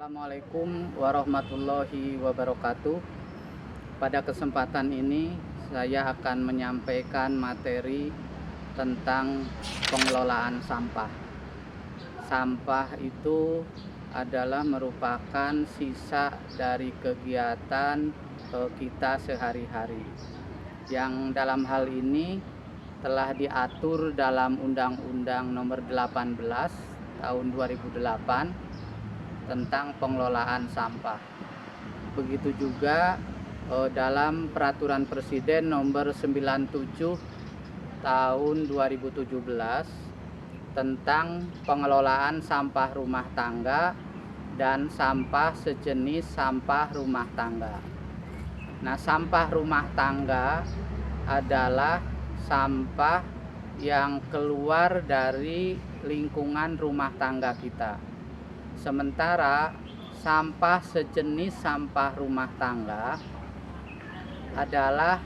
Assalamualaikum warahmatullahi wabarakatuh. Pada kesempatan ini saya akan menyampaikan materi tentang pengelolaan sampah. Sampah itu adalah merupakan sisa dari kegiatan kita sehari-hari, yang dalam hal ini telah diatur dalam Undang-Undang Nomor 18 Tahun 2008 tentang pengelolaan sampah. Begitu juga dalam Peraturan Presiden Nomor 97 Tahun 2017 tentang pengelolaan sampah rumah tangga dan sampah sejenis sampah rumah tangga. Nah, sampah rumah tangga adalah sampah yang keluar dari lingkungan rumah tangga kita. Sementara sampah sejenis sampah rumah tangga adalah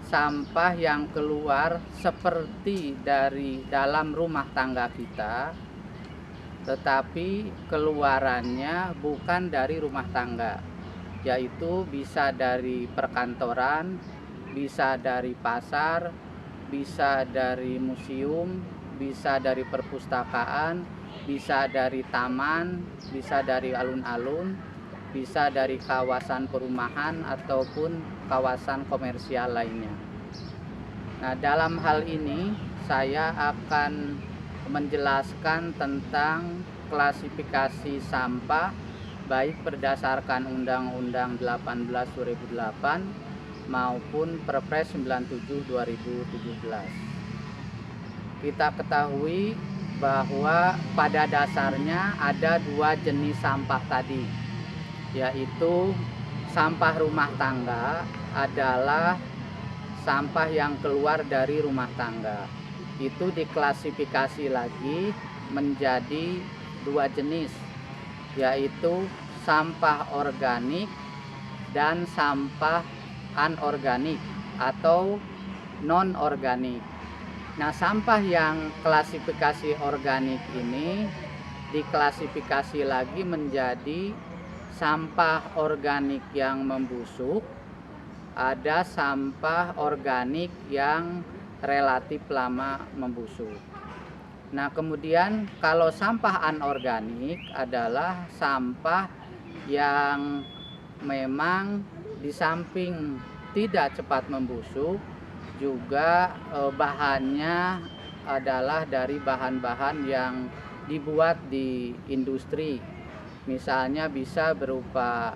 sampah yang keluar seperti dari dalam rumah tangga kita, tetapi keluarannya bukan dari rumah tangga, yaitu bisa dari perkantoran, bisa dari pasar, bisa dari museum, bisa dari perpustakaan, bisa dari taman, bisa dari alun-alun, bisa dari kawasan perumahan ataupun kawasan komersial lainnya. Nah, dalam hal ini saya akan menjelaskan tentang klasifikasi sampah baik berdasarkan Undang-Undang 18 2008 maupun Perpres 97 2017. Kita ketahui bahwa pada dasarnya ada dua jenis sampah tadi, yaitu sampah rumah tangga adalah sampah yang keluar dari rumah tangga. Itu diklasifikasi lagi menjadi dua jenis, yaitu sampah organik dan sampah anorganik atau non-organik. Nah, sampah yang klasifikasi organik ini diklasifikasi lagi menjadi sampah organik yang membusuk, ada sampah organik yang relatif lama membusuk. Nah, kemudian kalau sampah anorganik adalah sampah yang memang di samping tidak cepat membusuk, juga bahannya adalah dari bahan-bahan yang dibuat di industri. Misalnya bisa berupa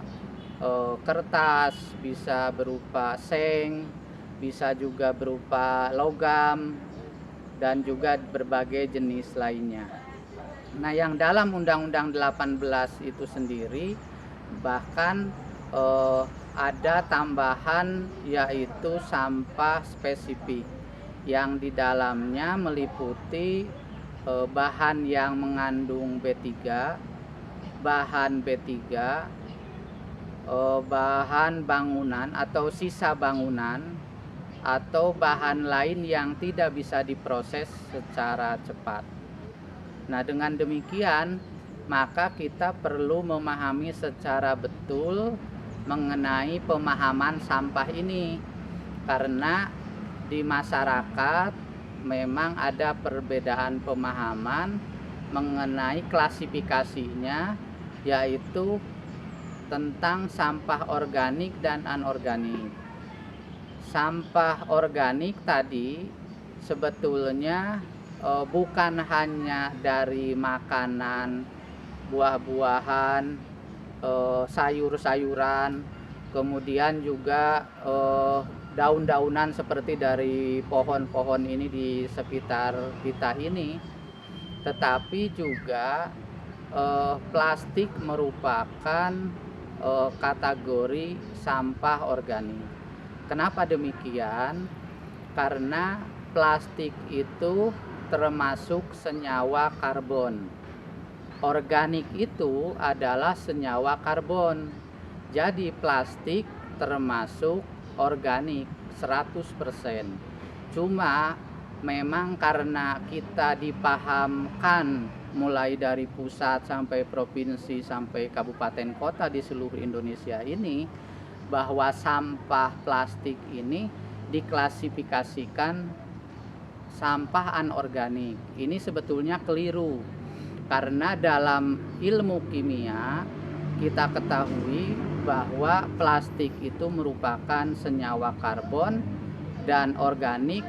kertas, bisa berupa seng, bisa juga berupa logam, dan juga berbagai jenis lainnya. Nah, yang dalam Undang-Undang 18 itu sendiri bahkan ada tambahan, yaitu sampah spesifik yang di dalamnya meliputi bahan yang mengandung B3, bahan B3, bahan bangunan atau sisa bangunan, atau bahan lain yang tidak bisa diproses secara cepat. Nah, dengan demikian maka kita perlu memahami secara betul mengenai pemahaman sampah ini, karena di masyarakat memang ada perbedaan pemahaman mengenai klasifikasinya, yaitu tentang sampah organik dan anorganik. Sampah organik tadi sebetulnya bukan hanya dari makanan, buah-buahan, sayur-sayuran, kemudian juga daun-daunan seperti dari pohon-pohon ini di sekitar kita ini, tetapi juga plastik merupakan kategori sampah organik. Kenapa demikian? Karena plastik itu termasuk senyawa karbon. Organik itu adalah senyawa karbon. Jadi plastik termasuk organik 100%. Cuma memang karena kita dipahamkan mulai dari pusat sampai provinsi sampai kabupaten kota di seluruh Indonesia ini bahwa sampah plastik ini diklasifikasikan sampah anorganik. Ini sebetulnya keliru, karena dalam ilmu kimia kita ketahui bahwa plastik itu merupakan senyawa karbon dan organik,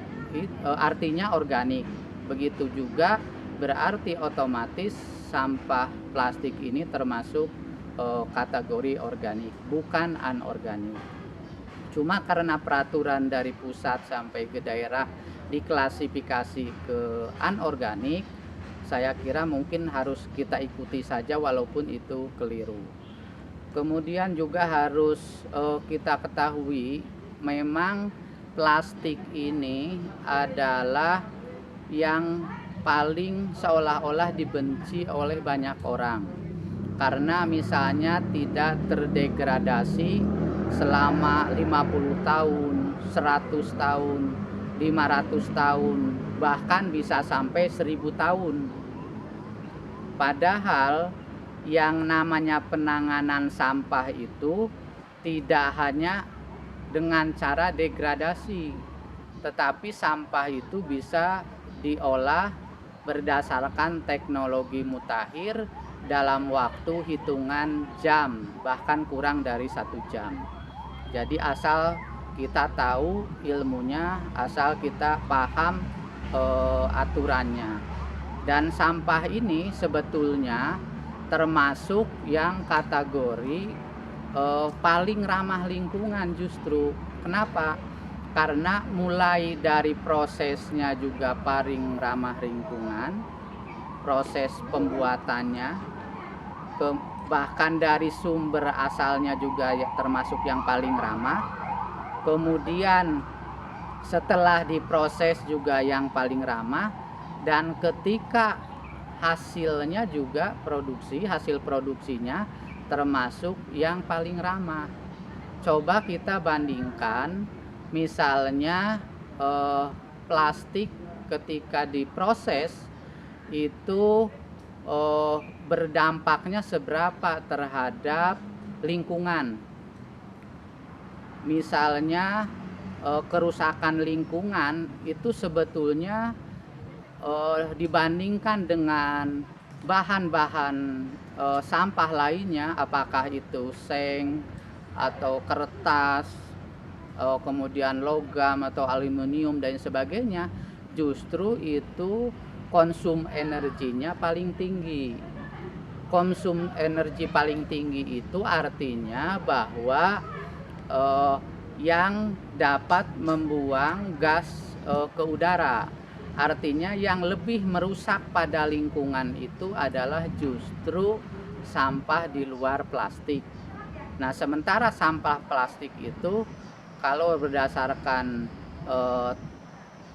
artinya organik. Begitu juga berarti otomatis sampah plastik ini termasuk kategori organik, bukan anorganik. Cuma karena peraturan dari pusat sampai ke daerah diklasifikasi ke anorganik, saya kira mungkin harus kita ikuti saja walaupun itu keliru. Kemudian juga harus kita ketahui memang plastik ini adalah yang paling seolah-olah dibenci oleh banyak orang, karena misalnya tidak terdegradasi selama 50 tahun, 100 tahun, 500 tahun, bahkan bisa sampai 1000 tahun. Padahal yang namanya penanganan sampah itu tidak hanya dengan cara degradasi, tetapi sampah itu bisa diolah berdasarkan teknologi mutakhir dalam waktu hitungan jam, bahkan kurang dari 1 jam. Jadi asal kita tahu ilmunya, asal kita paham aturannya. Dan sampah ini sebetulnya termasuk yang kategori paling ramah lingkungan justru. Kenapa? Karena mulai dari prosesnya juga paling ramah lingkungan, proses pembuatannya, bahkan dari sumber asalnya juga termasuk yang paling ramah. Kemudian setelah diproses juga yang paling ramah, dan ketika hasilnya juga hasil produksinya termasuk yang paling ramah. Coba kita bandingkan misalnya plastik ketika diproses itu berdampaknya seberapa terhadap lingkungan. Misalnya kerusakan lingkungan itu sebetulnya dibandingkan dengan bahan-bahan sampah lainnya, apakah itu seng atau kertas, kemudian logam atau aluminium dan sebagainya, justru itu konsum energinya paling tinggi. Konsum energi paling tinggi itu artinya bahwa yang dapat membuang gas ke udara. Artinya yang lebih merusak pada lingkungan itu adalah justru sampah di luar plastik. Nah, sementara sampah plastik itu kalau berdasarkan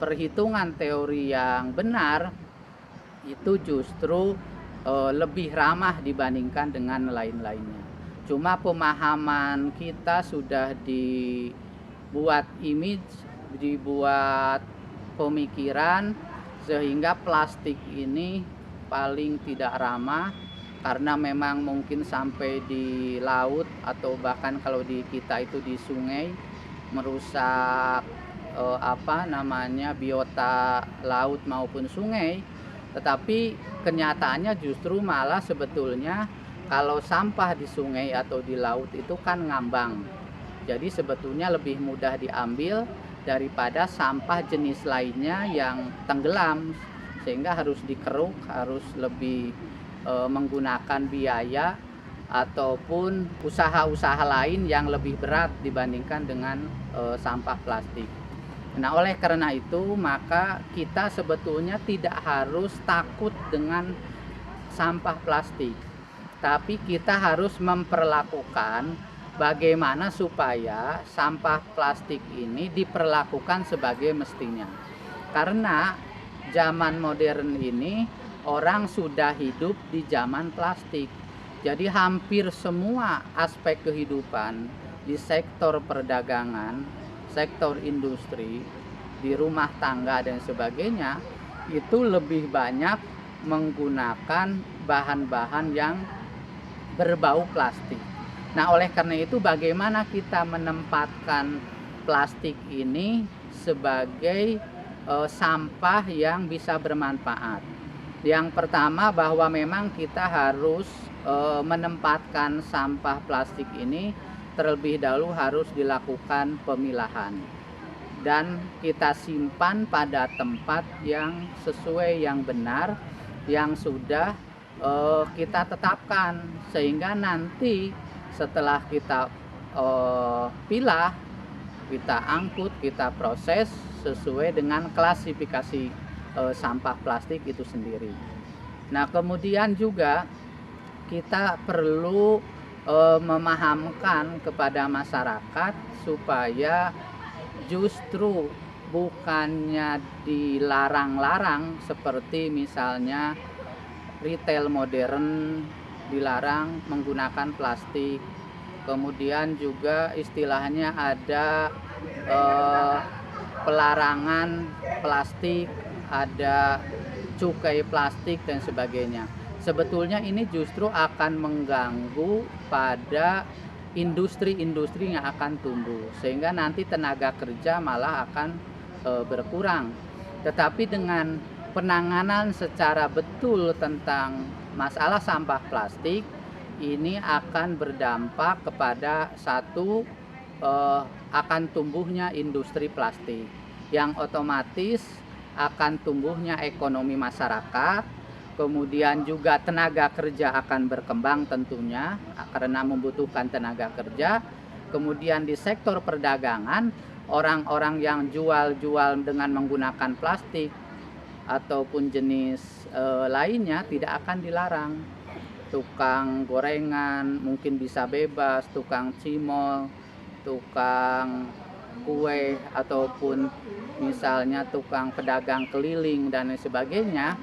perhitungan teori yang benar itu justru lebih ramah dibandingkan dengan lain-lainnya. Cuma pemahaman kita sudah dibuat image, dibuat pemikiran sehingga plastik ini paling tidak ramah, karena memang mungkin sampai di laut atau bahkan kalau di kita itu di sungai merusak biota laut maupun sungai. Tetapi kenyataannya justru malah sebetulnya kalau sampah di sungai atau di laut itu kan ngambang. Jadi sebetulnya lebih mudah diambil daripada sampah jenis lainnya yang tenggelam, sehingga harus dikeruk, harus lebih menggunakan biaya ataupun usaha-usaha lain yang lebih berat dibandingkan dengan sampah plastik. Nah, oleh karena itu maka kita sebetulnya tidak harus takut dengan sampah plastik, tapi kita harus memperlakukan bagaimana supaya sampah plastik ini diperlakukan sebagai mestinya. Karena zaman modern ini orang sudah hidup di zaman plastik. Jadi hampir semua aspek kehidupan di sektor perdagangan, sektor industri, di rumah tangga dan sebagainya, itu lebih banyak menggunakan bahan-bahan yang berbau plastik. Nah, oleh karena itu bagaimana kita menempatkan plastik ini sebagai sampah yang bisa bermanfaat. Yang pertama, bahwa memang kita harus menempatkan sampah plastik ini terlebih dahulu harus dilakukan pemilahan dan kita simpan pada tempat yang sesuai, yang benar, yang sudah kita tetapkan, sehingga nanti setelah kita pilah, kita angkut, kita proses sesuai dengan klasifikasi sampah plastik itu sendiri. Nah, kemudian juga kita perlu memahamkan kepada masyarakat supaya justru bukannya dilarang-larang seperti misalnya retail modern dilarang menggunakan plastik. Kemudian juga istilahnya ada pelarangan plastik, ada cukai plastik dan sebagainya. Sebetulnya ini justru akan mengganggu pada industri-industri yang akan tumbuh, sehingga nanti tenaga kerja malah akan berkurang. Tetapi dengan penanganan secara betul tentang masalah sampah plastik, ini akan berdampak kepada satu, akan tumbuhnya industri plastik, yang otomatis akan tumbuhnya ekonomi masyarakat. Kemudian juga tenaga kerja akan berkembang tentunya karena membutuhkan tenaga kerja. Kemudian di sektor perdagangan, orang-orang yang jual-jual dengan menggunakan plastik ataupun jenis lainnya tidak akan dilarang. Tukang gorengan mungkin bisa bebas, tukang cimol, tukang kue, ataupun misalnya tukang pedagang keliling dan lain sebagainya,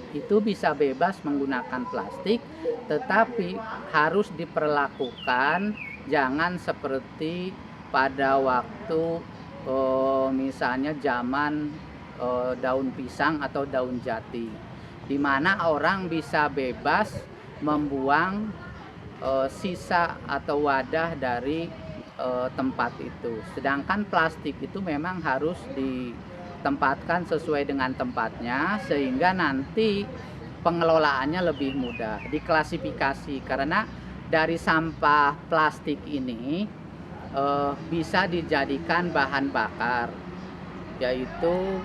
itu bisa bebas menggunakan plastik, tetapi harus diperlakukan jangan seperti pada waktu misalnya zaman daun pisang atau daun jati, di mana orang bisa bebas membuang sisa atau wadah dari tempat itu. Sedangkan plastik itu memang harus ditempatkan sesuai dengan tempatnya, sehingga nanti pengelolaannya lebih mudah, diklasifikasi. Karena dari sampah plastik ini bisa dijadikan bahan bakar, yaitu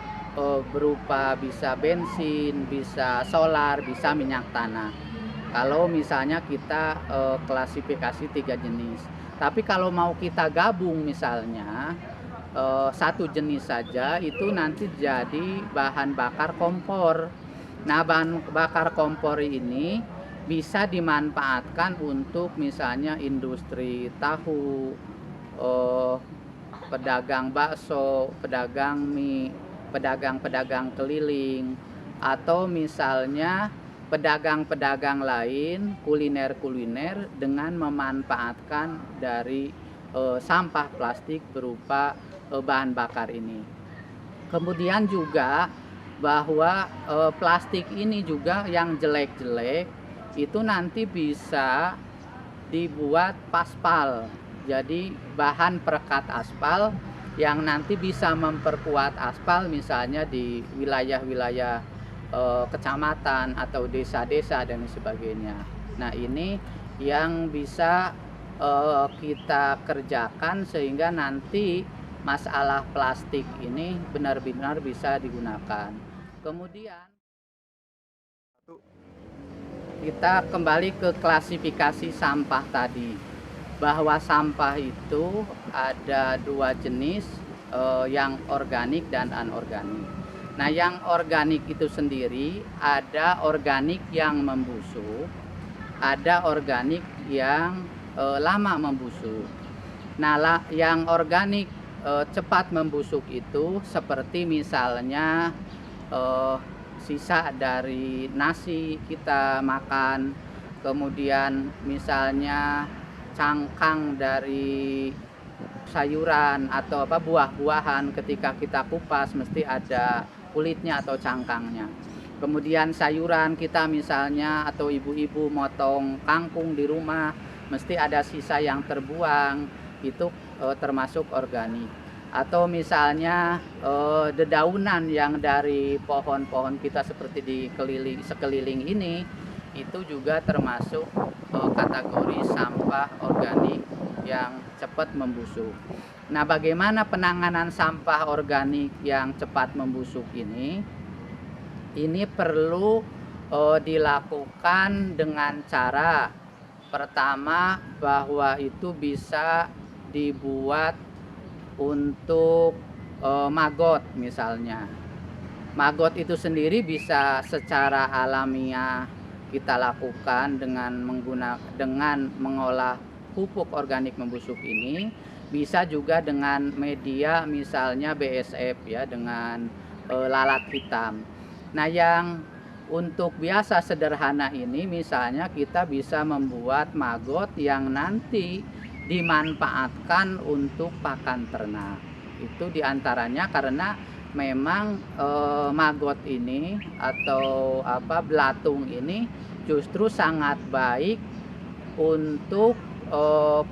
berupa bisa bensin, bisa solar, bisa minyak tanah. Kalau misalnya kita klasifikasi 3 jenis. Tapi kalau mau kita gabung misalnya satu jenis saja, itu nanti jadi bahan bakar kompor. Nah, bahan bakar kompor ini bisa dimanfaatkan untuk misalnya industri tahu, pedagang bakso, pedagang mie, pedagang-pedagang keliling, atau misalnya pedagang-pedagang lain, kuliner-kuliner, dengan memanfaatkan dari sampah plastik berupa bahan bakar ini. Kemudian juga bahwa plastik ini juga yang jelek-jelek itu nanti bisa dibuat paspal, jadi bahan perekat aspal yang nanti bisa memperkuat aspal misalnya di wilayah-wilayah kecamatan atau desa-desa dan sebagainya. Nah, ini yang bisa kita kerjakan sehingga nanti masalah plastik ini benar-benar bisa digunakan. Kemudian kita kembali ke klasifikasi sampah tadi, bahwa sampah itu ada 2 jenis, yang organik dan anorganik. Nah, yang organik itu sendiri ada organik yang membusuk, ada organik yang lama membusuk. Nah, yang organik cepat membusuk itu seperti misalnya sisa dari nasi kita makan, kemudian misalnya cangkang dari sayuran atau buah-buahan ketika kita kupas mesti ada kulitnya atau cangkangnya. Kemudian sayuran kita misalnya atau ibu-ibu motong kangkung di rumah mesti ada sisa yang terbuang, itu termasuk organik. Atau misalnya dedaunan yang dari pohon-pohon kita seperti di sekeliling ini, itu juga termasuk kategori sampah organik yang cepat membusuk. Nah, bagaimana penanganan sampah organik yang cepat membusuk ini? Ini perlu dilakukan dengan cara pertama bahwa itu bisa dibuat untuk maggot misalnya. Maggot itu sendiri bisa secara alamiah kita lakukan dengan mengolah pupuk organik membusuk ini, bisa juga dengan media misalnya BSF ya, dengan lalat hitam. Nah, yang untuk biasa sederhana ini misalnya kita bisa membuat maggot yang nanti dimanfaatkan untuk pakan ternak. Itu diantaranya karena memang maggot ini atau belatung ini justru sangat baik untuk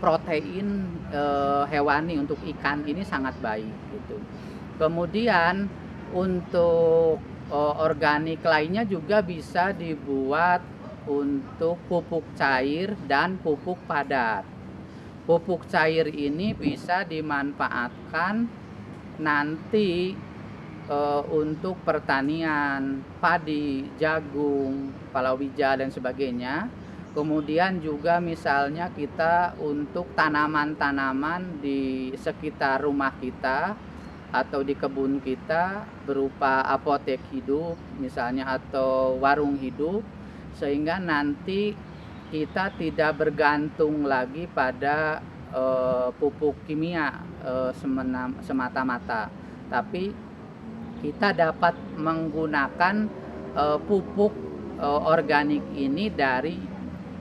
protein hewani, untuk ikan ini sangat baik gitu. Kemudian untuk organik lainnya juga bisa dibuat untuk pupuk cair dan pupuk padat. Pupuk cair ini bisa dimanfaatkan nanti untuk pertanian padi, jagung, palawija dan sebagainya. Kemudian juga misalnya kita untuk tanaman-tanaman di sekitar rumah kita atau di kebun kita berupa apotek hidup misalnya atau warung hidup, sehingga nanti kita tidak bergantung lagi pada pupuk kimia semata-mata, tapi kita dapat menggunakan pupuk organik ini dari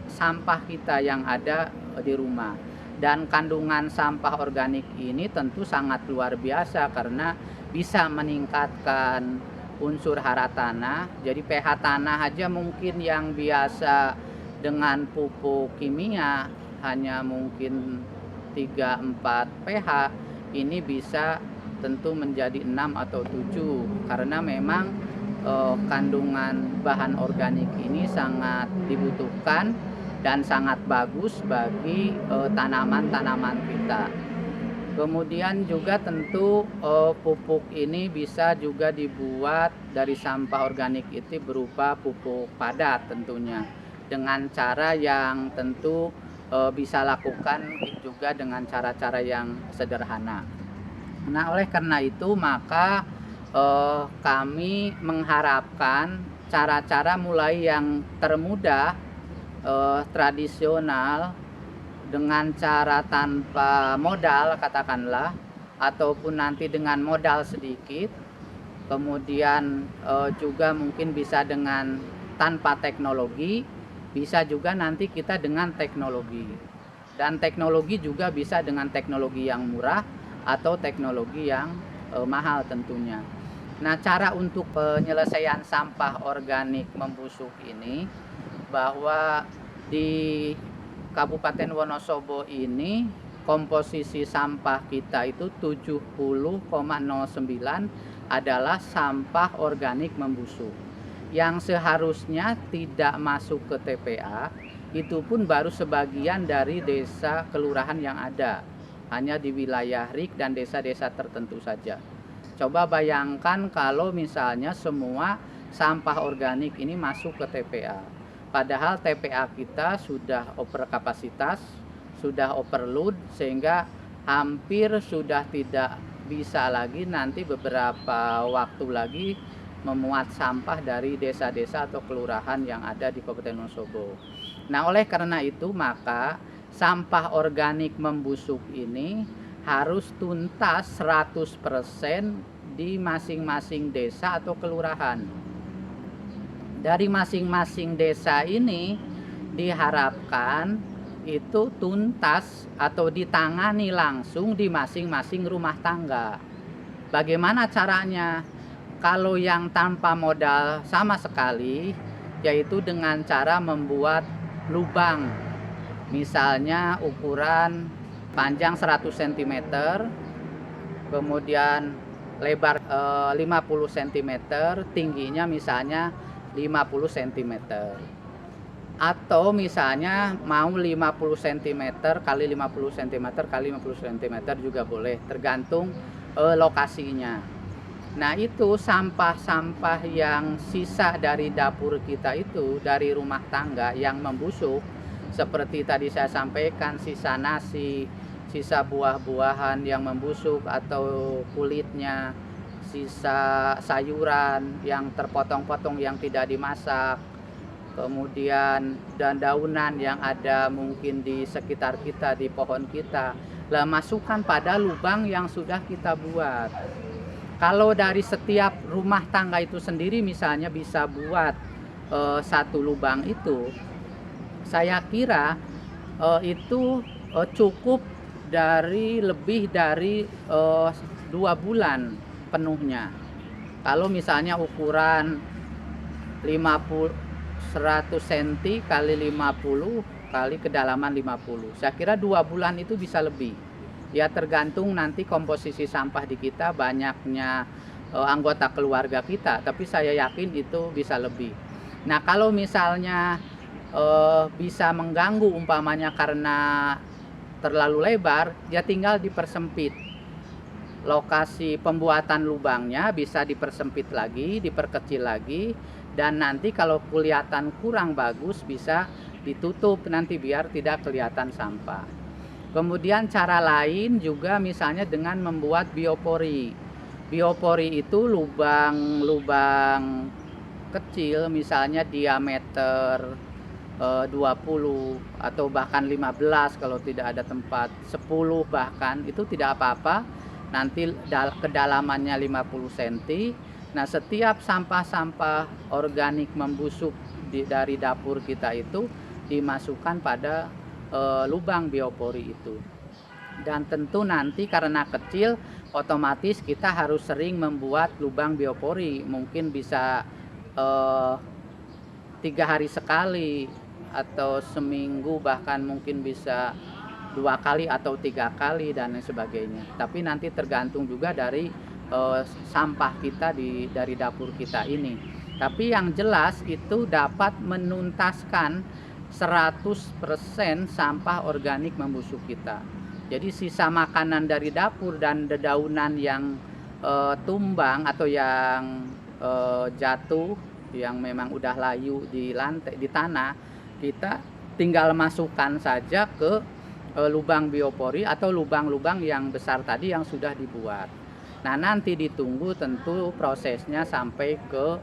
sampah kita yang ada di rumah. Dan kandungan sampah organik ini tentu sangat luar biasa karena bisa meningkatkan unsur hara tanah. Jadi pH tanah aja mungkin yang biasa dengan pupuk kimia hanya mungkin 3-4 pH, ini bisa tentu menjadi 6 atau 7 karena memang kandungan bahan organik ini sangat dibutuhkan dan sangat bagus bagi tanaman-tanaman kita. Kemudian juga tentu pupuk ini bisa juga dibuat dari sampah organik itu berupa pupuk padat tentunya, dengan cara yang tentu bisa lakukan juga dengan cara-cara yang sederhana. Nah, oleh karena itu maka kami mengharapkan cara-cara mulai yang termudah, tradisional, dengan cara tanpa modal katakanlah, ataupun nanti dengan modal sedikit, kemudian juga mungkin bisa dengan tanpa teknologi, bisa juga nanti kita dengan teknologi, dan teknologi juga bisa dengan teknologi yang murah atau teknologi yang mahal tentunya. Nah, cara untuk penyelesaian sampah organik membusuk ini, bahwa di Kabupaten Wonosobo ini komposisi sampah kita itu 70,09 adalah sampah organik membusuk, yang seharusnya tidak masuk ke TPA. Itu pun baru sebagian dari desa kelurahan yang ada, hanya di wilayah RIK dan desa-desa tertentu saja. Coba bayangkan kalau misalnya semua sampah organik ini masuk ke TPA. Padahal TPA kita sudah over kapasitas, sudah overload, sehingga hampir sudah tidak bisa lagi nanti beberapa waktu lagi memuat sampah dari desa-desa atau kelurahan yang ada di Kabupaten Wonosobo. Nah, oleh karena itu maka sampah organik membusuk ini harus tuntas 100% di masing-masing desa atau kelurahan. Dari masing-masing desa ini diharapkan itu tuntas atau ditangani langsung di masing-masing rumah tangga. Bagaimana caranya? Kalau yang tanpa modal sama sekali, yaitu dengan cara membuat lubang. Misalnya ukuran panjang 100 cm, kemudian lebar 50 cm, tingginya misalnya 50 cm. Atau misalnya mau 50 cm kali 50 cm kali 50 cm juga boleh, tergantung lokasinya. Nah, itu sampah-sampah yang sisa dari dapur kita itu, dari rumah tangga yang membusuk, seperti tadi saya sampaikan, sisa nasi, sisa buah-buahan yang membusuk atau kulitnya, sisa sayuran yang terpotong-potong yang tidak dimasak, kemudian daunan yang ada mungkin di sekitar kita, di pohon kita, lah masukkan pada lubang yang sudah kita buat. Kalau dari setiap rumah tangga itu sendiri misalnya bisa buat satu lubang itu, saya kira itu cukup dari lebih dari 2 bulan penuhnya. Kalau misalnya ukuran 100 cm kali 50 kali kedalaman 50, saya kira 2 bulan itu bisa lebih. Ya, tergantung nanti komposisi sampah di kita, banyaknya anggota keluarga kita, tapi saya yakin itu bisa lebih. Nah, kalau misalnya bisa mengganggu umpamanya karena terlalu lebar, ya tinggal dipersempit. Lokasi pembuatan lubangnya bisa dipersempit lagi, diperkecil lagi, dan nanti kalau kelihatan kurang bagus bisa ditutup nanti biar tidak kelihatan sampah. Kemudian cara lain juga misalnya dengan membuat biopori. Biopori itu lubang-lubang kecil, misalnya diameter 20 atau bahkan 15 kalau tidak ada tempat, 10 bahkan, itu tidak apa-apa. Nanti kedalamannya 50 cm. Nah, setiap sampah-sampah organik membusuk dari dapur kita itu dimasukkan pada lubang biopori itu. Dan tentu nanti karena kecil, otomatis kita harus sering membuat lubang biopori. Mungkin bisa 3 hari sekali atau seminggu, bahkan mungkin bisa 2 kali atau 3 kali dan lain sebagainya. Tapi nanti tergantung juga dari sampah kita dari dapur kita ini. Tapi yang jelas itu dapat menuntaskan 100% sampah organik membusuk kita. Jadi sisa makanan dari dapur dan dedaunan yang tumbang atau yang jatuh, yang memang udah layu di lantai, di tanah, kita tinggal masukkan saja ke lubang biopori atau lubang-lubang yang besar tadi yang sudah dibuat. Nah, nanti ditunggu tentu prosesnya sampai ke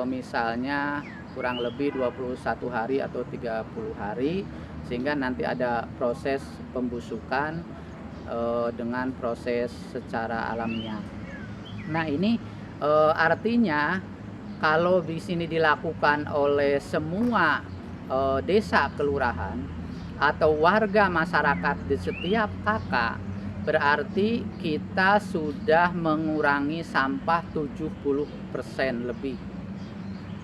misalnya kurang lebih 21 hari atau 30 hari, sehingga nanti ada proses pembusukan dengan proses secara alamiah. Nah, ini artinya kalau di sini dilakukan oleh semua desa kelurahan atau warga masyarakat di setiap kakak, berarti kita sudah mengurangi sampah 70% lebih.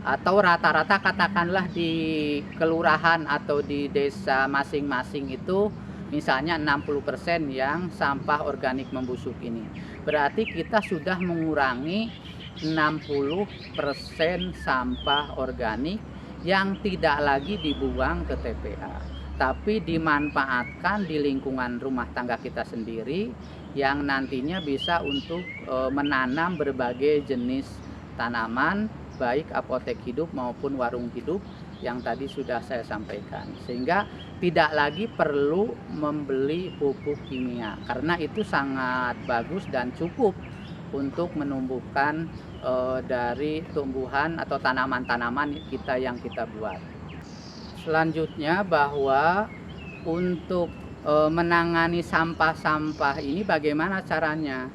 Atau rata-rata katakanlah di kelurahan atau di desa masing-masing itu misalnya 60% yang sampah organik membusuk ini. Berarti kita sudah mengurangi 60% sampah organik yang tidak lagi dibuang ke TPA, tapi dimanfaatkan di lingkungan rumah tangga kita sendiri yang nantinya bisa untuk menanam berbagai jenis tanaman, baik apotek hidup maupun warung hidup yang tadi sudah saya sampaikan. Sehingga tidak lagi perlu membeli pupuk kimia, karena itu sangat bagus dan cukup untuk menumbuhkan dari tumbuhan atau tanaman-tanaman kita yang kita buat. Selanjutnya, bahwa untuk menangani sampah-sampah ini bagaimana caranya?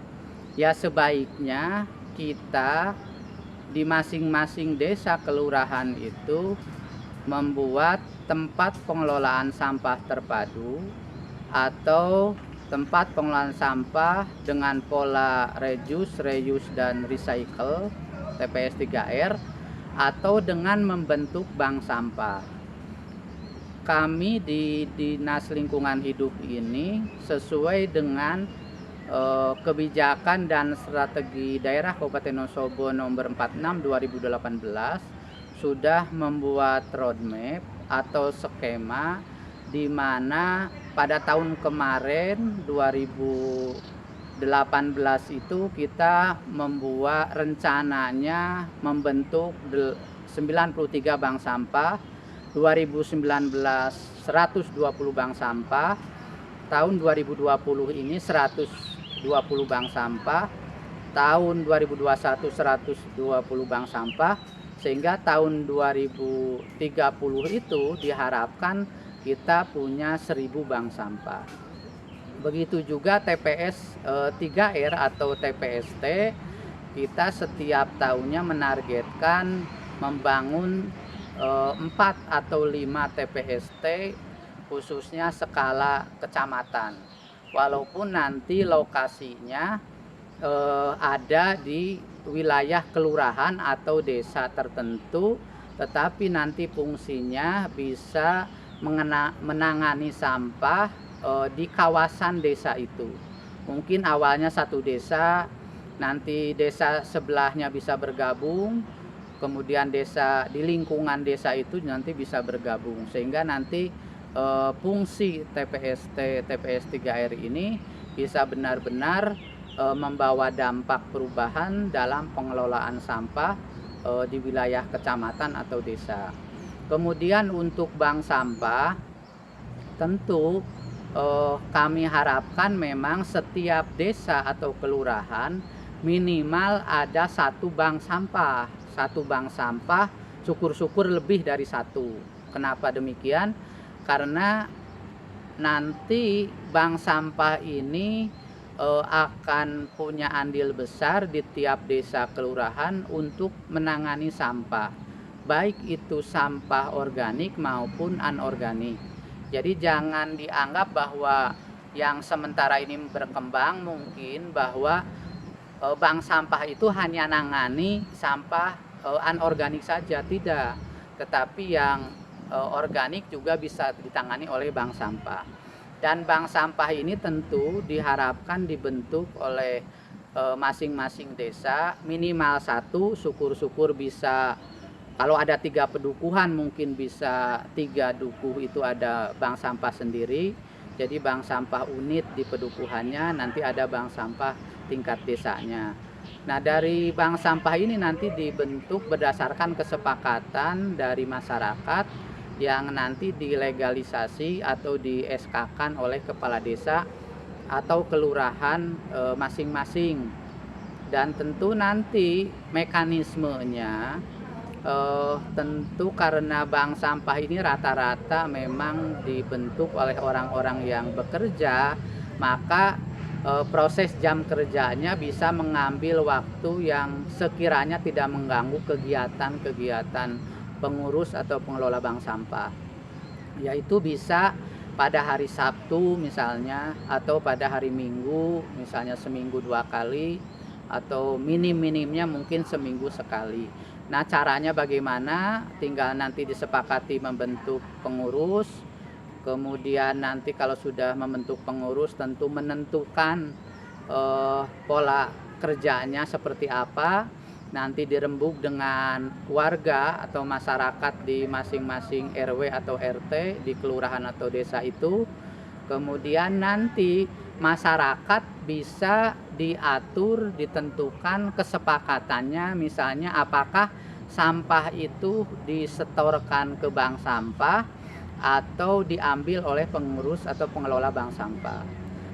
Ya, sebaiknya kita di masing-masing desa kelurahan itu membuat tempat pengelolaan sampah terpadu atau tempat pengelolaan sampah dengan pola reduce, reuse, dan recycle TPS 3R atau dengan membentuk bank sampah. Kami di Dinas Lingkungan Hidup ini sesuai dengan kebijakan dan strategi daerah Kabupaten Wonosobo nomor 46 2018 sudah membuat roadmap atau skema di mana pada tahun kemarin 2018 itu kita membuat rencananya membentuk 93 bank sampah, 2019 120 bank sampah, tahun 2020 ini 120 bank sampah, tahun 2021 120 bank sampah, sehingga tahun 2030 itu diharapkan kita punya 1000 bank sampah. Begitu juga TPS 3R atau TPST, kita setiap tahunnya menargetkan membangun 4 atau 5 TPST khususnya skala kecamatan. Walaupun nanti lokasinya ada di wilayah kelurahan atau desa tertentu, tetapi nanti fungsinya bisa menangani sampah di kawasan desa itu. Mungkin awalnya satu desa, nanti desa sebelahnya bisa bergabung, kemudian desa di lingkungan desa itu nanti bisa bergabung, sehingga nanti fungsi TPST TPS 3R ini bisa benar-benar membawa dampak perubahan dalam pengelolaan sampah di wilayah kecamatan atau desa. Kemudian untuk bank sampah tentu kami harapkan memang setiap desa atau kelurahan minimal ada satu bank sampah. Satu bank sampah, syukur-syukur lebih dari satu. Kenapa demikian? Karena nanti bank sampah ini akan punya andil besar di tiap desa kelurahan untuk menangani sampah, baik itu sampah organik maupun anorganik. Jadi jangan dianggap bahwa yang sementara ini berkembang mungkin bahwa bank sampah itu hanya nangani sampah anorganik saja, tidak, tetapi yang organik juga bisa ditangani oleh bank sampah. Dan bank sampah ini tentu diharapkan dibentuk oleh masing-masing desa minimal satu, syukur-syukur bisa, kalau ada 3 pedukuhan mungkin bisa 3 dukuh itu ada bank sampah sendiri. Jadi bank sampah unit di pedukuhannya, nanti ada bank sampah tingkat desanya. Nah, dari bank sampah ini nanti dibentuk berdasarkan kesepakatan dari masyarakat yang nanti dilegalisasi atau di SK-kan oleh kepala desa atau kelurahan masing-masing. Dan tentu nanti mekanismenya tentu karena bank sampah ini rata-rata memang dibentuk oleh orang-orang yang bekerja, maka proses jam kerjanya bisa mengambil waktu yang sekiranya tidak mengganggu kegiatan-kegiatan pengurus atau pengelola bank sampah, yaitu bisa pada hari Sabtu misalnya, atau pada hari Minggu misalnya seminggu 2 kali, atau minim-minimnya mungkin seminggu sekali. Nah, caranya bagaimana? Tinggal nanti disepakati membentuk pengurus. Kemudian nanti kalau sudah membentuk pengurus tentu menentukan pola kerjanya seperti apa. Nanti dirembuk dengan warga atau masyarakat di masing-masing RW atau RT di kelurahan atau desa itu. Kemudian nanti masyarakat bisa diatur, ditentukan kesepakatannya, misalnya apakah sampah itu disetorkan ke bank sampah atau diambil oleh pengurus atau pengelola bank sampah.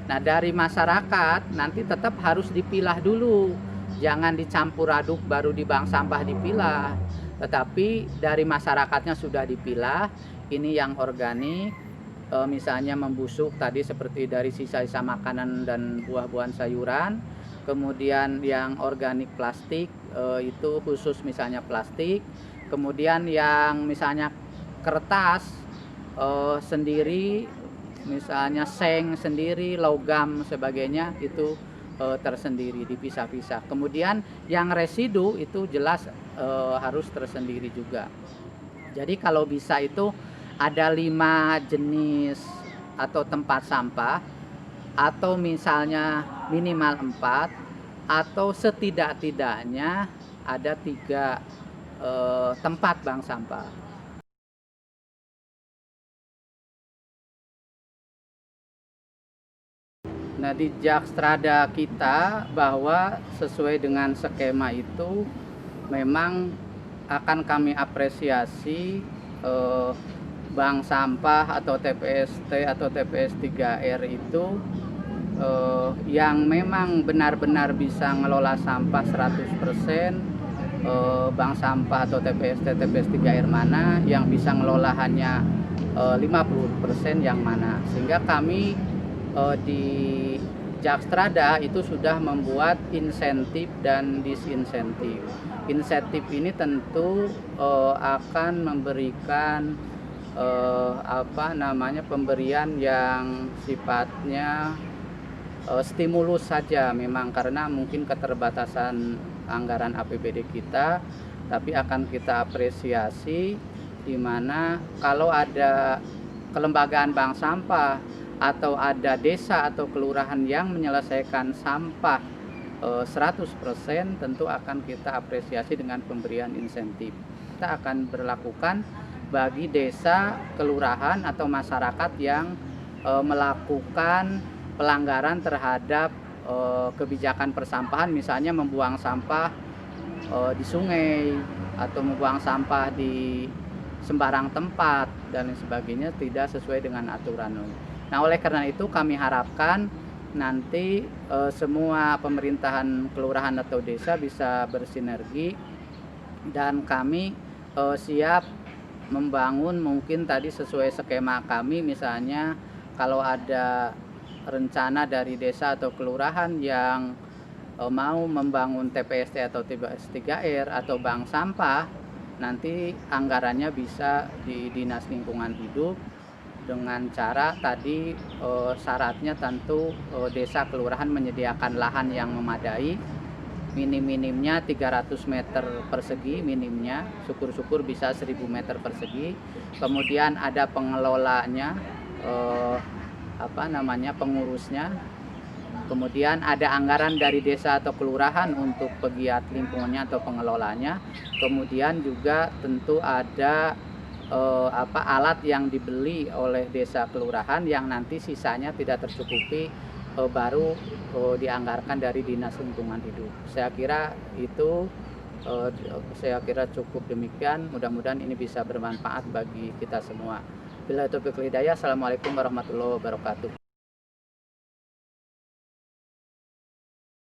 Nah, dari masyarakat nanti tetap harus dipilah dulu, jangan dicampur aduk baru di bank sampah dipilah, tetapi dari masyarakatnya sudah dipilah. Ini yang organik, misalnya membusuk tadi seperti dari sisa-sisa makanan dan buah-buahan sayuran. Kemudian yang organik plastik itu khusus misalnya plastik. Kemudian yang misalnya kertas sendiri, misalnya seng sendiri, logam sebagainya itu tersendiri, dipisah-pisah. Kemudian yang residu itu jelas harus tersendiri juga. Jadi kalau bisa itu ada 5 jenis atau tempat sampah, atau misalnya minimal 4, atau setidak-tidaknya ada 3 tempat bank sampah. Nah, di Jakstrada kita bahwa sesuai dengan skema itu memang akan kami apresiasi bank sampah atau TPST atau TPS 3R itu yang memang benar-benar bisa ngelola sampah 100%, bank sampah atau TPST TPS 3R mana, yang bisa ngelola hanya 50% yang mana. Sehingga kami di Jakstrada itu sudah membuat insentif dan disinsentif. Insentif ini tentu akan memberikan pemberian yang sifatnya stimulus saja, memang karena mungkin keterbatasan anggaran APBD kita, tapi akan kita apresiasi di mana kalau ada kelembagaan bank sampah atau ada desa atau kelurahan yang menyelesaikan sampah 100%, tentu akan kita apresiasi dengan pemberian insentif. Kita akan berlakukan bagi desa, kelurahan atau masyarakat yang melakukan pelanggaran terhadap kebijakan persampahan, misalnya membuang sampah di sungai atau membuang sampah di sembarang tempat dan sebagainya, tidak sesuai dengan aturan. Nah, oleh karena itu kami harapkan nanti semua pemerintahan kelurahan atau desa bisa bersinergi, dan kami siap membangun mungkin tadi sesuai skema kami, misalnya kalau ada rencana dari desa atau kelurahan yang mau membangun TPST atau TPS 3R atau bank sampah, nanti anggarannya bisa di Dinas Lingkungan Hidup dengan cara tadi syaratnya tentu desa kelurahan menyediakan lahan yang memadai, minim-minimnya 300 meter persegi minimnya, syukur-syukur bisa 1000 meter persegi. Kemudian ada pengelolanya, pengurusnya. Kemudian ada anggaran dari desa atau kelurahan untuk pegiat lingkungannya atau pengelolanya. Kemudian juga tentu ada alat yang dibeli oleh desa kelurahan yang nanti sisanya tidak tercukupi, baru dianggarkan dari Dinas Lingkungan Hidup. Saya kira itu cukup demikian. Mudah-mudahan ini bisa bermanfaat bagi kita semua. Billahi taufiq wal hidayah. Assalamualaikum warahmatullahi wabarakatuh.